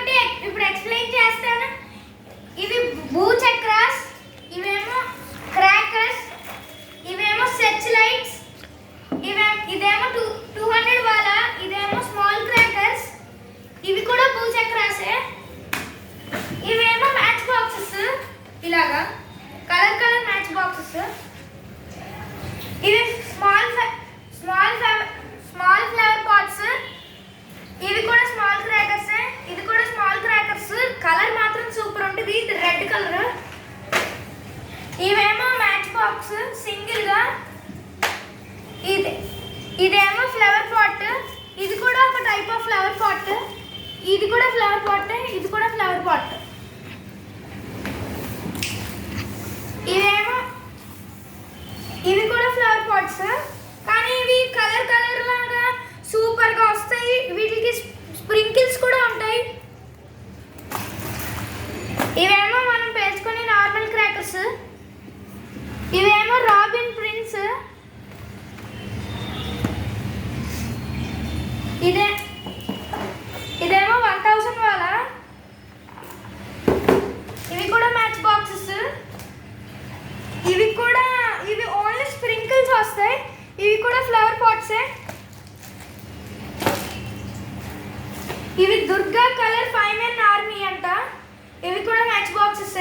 ఒక్కొక్కటి ఇప్పుడు ఎక్స్ప్లెయిన్ చేస్తాను. ఇవి భూచక్రాస్, ఇవేమో క్రాకర్స్, ఇవేమో సెర్చ్ లైట్స్, ఇదేమో 200 వాలా, ఇదేమో స్మాల్ క్రాకర్స్. ఇవి కూడా భూచక్రాసే. ఇవేమో మ్యాచ్ బాక్సెస్, ఇలాగా కలర్ కలర్ మ్యాచ్ బాక్సెస్. ఇవి స్మాల్ ఫ్లవర్ పాట్స్. ఇవి కూడా స్మాల్ క్రాకర్స్. ఇది కూడా స్మాల్ క్రాకర్స్. కలర్ మాత్రం సూపర్ ఉంటుంది, ఇది రెడ్ కలర్. ఇవేమో మ్యాచ్ బాక్స్ సింగిల్ గా. ఇదేమో ఫ్లవర్ పాట్. ఇది కూడా ఒక టైప్ ఆఫ్ ఫ్లవర్ పాట్. ఇది కూడా ఫ్లవర్ పాట్, ఇది కూడా ఫ్లవర్ పాట్. ఇవి కూడా ఫ్లవర్ పాట్స్, కానీ ఇవి కలర్ కలర్ లాగా సూపర్ గా వస్తాయి. వీటికి స్ప్రింకిల్స్ కూడా ఉంటాయి. ఇవేమో మనం పేర్చుకునే నార్మల్ క్రాకర్స్. ఇవేమో రాబిన్ ప్రిన్స్. ఇదేమో 1000 వాలా. ఇవి కూడా మ్యాచ్ బాక్సెస్. ఇవి ఓన్లీ స్ప్రింకిల్స్ వస్తాయి. ఇవి కూడా ఫ్లవర్ పాట్సే. ఇవి దుర్గా కలర్ 5 men ఆర్మీ అంట. ఇవి కూడా మ్యాచ్ బాక్సెస్.